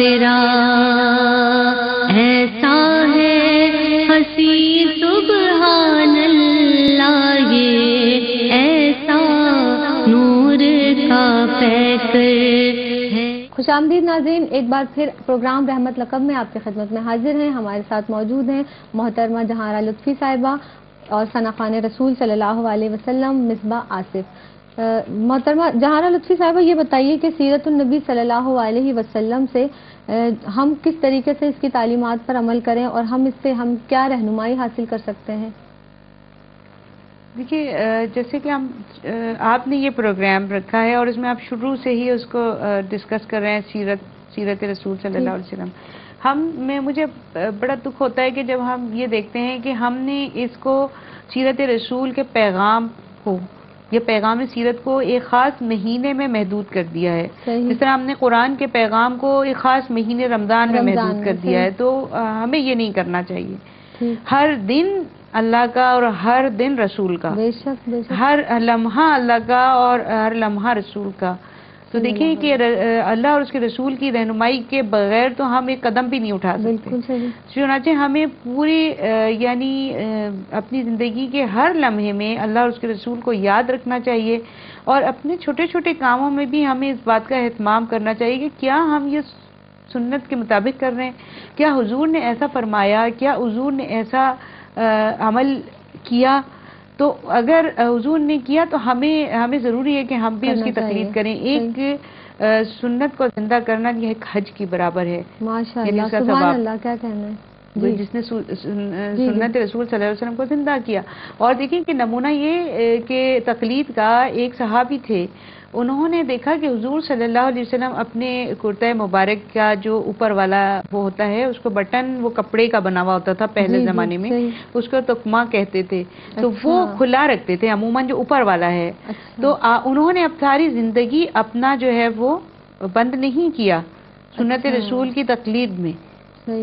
تیرا ایسا ہے ہنسی سبحان اللہ، یہ ایسا نور کا پیکر ہے۔ خوش آمدید ناظرین، ایک بار پھر پروگرام رحمت لقب میں آپ کی خدمت میں حاضر ہیں۔ ہمارے ساتھ موجود ہیں محترمہ جہارہ لطفی صاحبہ اور ثنا خوان رسول صلی اللہ علیہ وسلم مصباح آصف۔ محترمہ جہارہ لطفی صاحبہ، یہ بتائیے کہ سیرت النبی صلی اللہ علیہ وسلم سے ہم کس طریقے سے اس کی تعلیمات پر عمل کریں اور ہم اس سے کیا رہنمائی حاصل کر سکتے ہیں؟ دیکھیے، جیسے کہ آپ نے یہ پروگرام رکھا ہے اور اس میں آپ شروع سے ہی اس کو ڈسکس کر رہے ہیں، سیرت رسول صلی اللہ علیہ وسلم۔ مجھے بڑا دکھ ہوتا ہے کہ جب ہم یہ دیکھتے ہیں کہ ہم نے اس کو سیرت رسول کے پیغام کو، یہ پیغام سیرت کو ایک خاص مہینے میں محدود کر دیا ہے۔ جس طرح ہم نے قرآن کے پیغام کو ایک خاص مہینے رمضان میں محدود کر دیا ہے، تو ہمیں یہ نہیں کرنا چاہیے۔ ہر دن اللہ کا اور ہر دن رسول کا، ہر لمحہ اللہ کا اور ہر لمحہ رسول کا۔ تو دیکھیں کہ اللہ اور اس کے رسول کی رہنمائی کے بغیر تو ہم ایک قدم بھی نہیں اٹھا سکتے۔ چنانچہ ہمیں پوری یعنی اپنی زندگی کے ہر لمحے میں اللہ اور اس کے رسول کو یاد رکھنا چاہیے، اور اپنے چھوٹے چھوٹے کاموں میں بھی ہمیں اس بات کا اہتمام کرنا چاہیے کہ کیا ہم یہ سنت کے مطابق کر رہے ہیں، کیا حضور نے ایسا فرمایا، کیا حضور نے ایسا عمل کیا۔ تو اگر حضور نے کیا تو ہمیں ضروری ہے کہ ہم بھی اس کی تقلید کریں۔ ایک سنت کو زندہ کرنا یہ ایک حج کی برابر ہے۔ ماشاءاللہ، سبحان اللہ، کیا کہنا ہے جس نے سنت رسول صلی اللہ علیہ وسلم کو زندہ کیا۔ اور دیکھیں کہ نمونہ یہ کہ تقلید کا، ایک صحابی تھے، انہوں نے دیکھا کہ حضور صلی اللہ علیہ وسلم اپنے کرتہ مبارک کا جو اوپر والا وہ ہوتا ہے، اس کو بٹن وہ کپڑے کا بنا ہوا ہوتا تھا پہلے زمانے میں، اس کو تکمہ کہتے تھے، تو وہ کھلا رکھتے تھے عموماً جو اوپر والا ہے۔ تو انہوں نے اب ساری زندگی اپنا جو ہے وہ بند نہیں کیا سنت رسول کی تقلید میں۔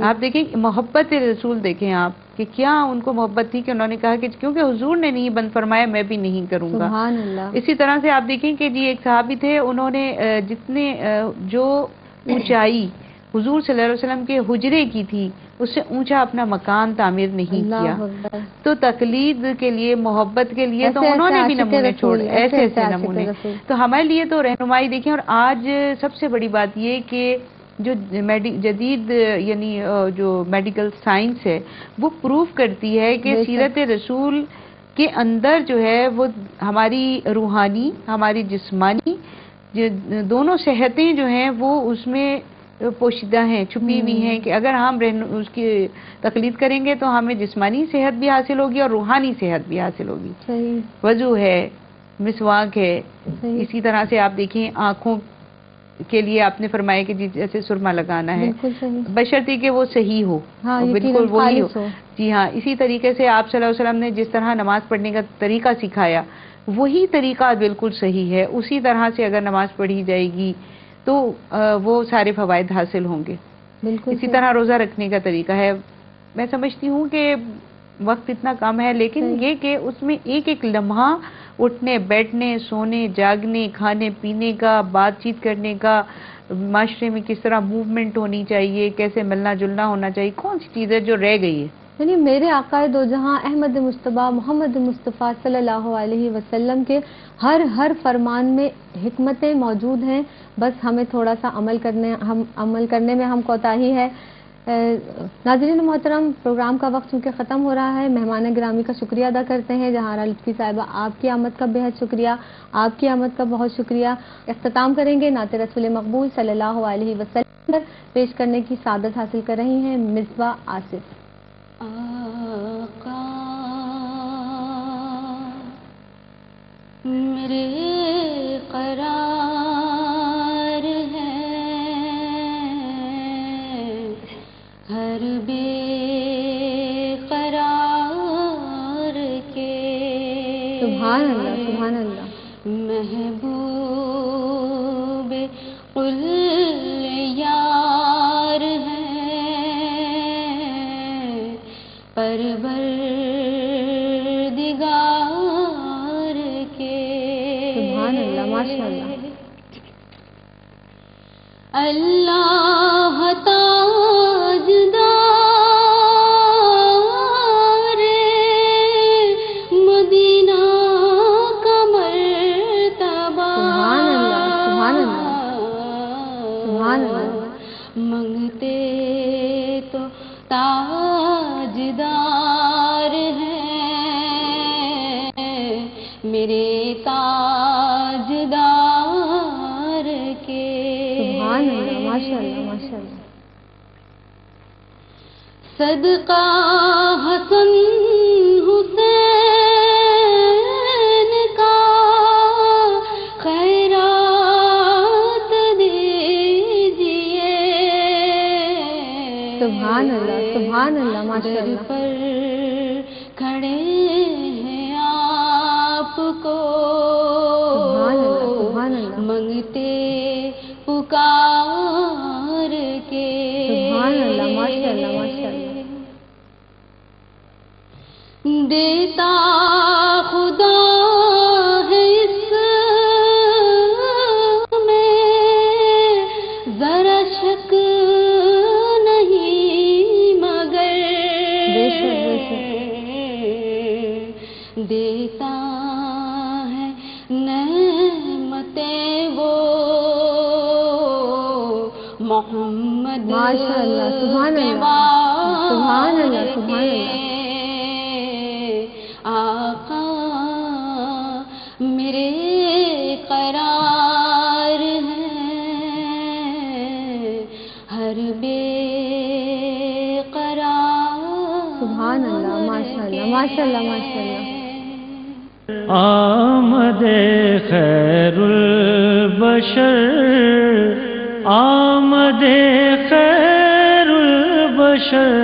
آپ دیکھیں محبت رسول، دیکھیں آپ کہ کیا ان کو محبت تھی کہ انہوں نے کہا کہ کیونکہ حضور نے نہیں بند فرمایا میں بھی نہیں کروں گا۔ سبحان اللہ۔ اسی طرح سے آپ دیکھیں کہ جی ایک صحابی تھے، انہوں نے جو اونچائی حضور صلی اللہ علیہ وسلم کے حجرے کی تھی، اس سے اونچا اپنا مکان تعمیر نہیں کیا۔ تو تقلید کے لیے، محبت کے لیے تو انہوں نے بھی نمونے چھوڑے، ایسے ایسے نمونے۔ تو ہمارے لیے تو رہنمائی دیکھیں، اور آج سب سے بڑی بات یہ کہ جو جدید یعنی جو میڈیکل سائنس ہے وہ پروف کرتی ہے کہ سیرت رسول کے اندر جو ہے وہ ہماری روحانی، ہماری جسمانی دونوں صحتیں جو ہیں وہ اس میں پوشیدہ ہیں، چھپی ہوئی ہیں، کہ اگر ہم اس کی تقلید کریں گے تو ہمیں جسمانی صحت بھی حاصل ہوگی اور روحانی صحت بھی حاصل ہوگی۔ وضو ہے، مسواک ہے، اسی طرح سے آپ دیکھیں آنکھوں کے لیے آپ نے فرمایا کہ جیسے سرما لگانا ہے، بشرطی کہ وہ صحیح ہو، بالکل وہی ہو۔ جی ہاں، اسی طریقے سے آپ صلی اللہ علیہ وسلم نے جس طرح نماز پڑھنے کا طریقہ سکھایا وہی طریقہ بالکل صحیح ہے، اسی طرح سے اگر نماز پڑھی جائے گی تو وہ سارے فوائد حاصل ہوں گے۔ اسی طرح روزہ رکھنے کا طریقہ ہے۔ میں سمجھتی ہوں کہ وقت اتنا کم ہے، لیکن یہ کہ اس میں ایک ایک لمحہ اٹھنے بیٹھنے، سونے جاگنے، کھانے پینے کا، بات چیت کرنے کا، معاشرے میں کس طرح موومنٹ ہونی چاہیے، کیسے ملنا جلنا ہونا چاہیے، کون سی چیز ہے جو رہ گئی ہے۔ یعنی میرے آقائے دو جہاں احمد مصطفیٰ محمد مصطفیٰ صلی اللہ علیہ وسلم کے ہر فرمان میں حکمتیں موجود ہیں، بس ہمیں تھوڑا سا عمل کرنے میں ہم کوتاہی ہے۔ ناظرین محترم، پروگرام کا وقت چونکہ ختم ہو رہا ہے، مہمان گرامی کا شکریہ ادا کرتے ہیں۔ جہارہ لطفی صاحبہ، آپ کی آمد کا بہت شکریہ، آپ کی آمد کا بہت شکریہ۔ اختتام کریں گے نعت رسول مقبول صلی اللہ علیہ وسلم پر پیش کرنے کی سعادت حاصل کر رہی ہیں مصباح آصف۔ آقا میرے قرار ہے ہر بے قرار کے، سبحان اللہ، سبحان اللہ۔ محبوب قل یار ہے پروردگار کے، سبحان اللہ، ماشاءاللہ۔ اللہ منگتے تو تاجدار ہیں میرے تاجدار کے. سبحان اللہ، ماشاء اللہ ماشاء اللہ. صدقہ حسن حسین کا خیرات دیجئے. سبحان اللہ سبحان اللہ ماشاء در اللہ. پر کھڑے ہیں آپ کو سبحان اللہ سبحان اللہ. منگتے پکار کے. سبحان اللہ ماشاء اللہ ماشاء اللہ. دیتا خدا ہے اس میں ذرا شک نہیں مگر بے شک بے شک. دیتا ہے نعمتیں وہ محمد ماشاء اللہ سبحان اللہ سبحان اللہ سبحان اللہ. آقا میرے قرار ہیں ہر بے قرار. سبحان اللہ ماشاء اللہ ماشاء اللہ ماشاء اللہ. آمد خیر البشر آمد خیر البشر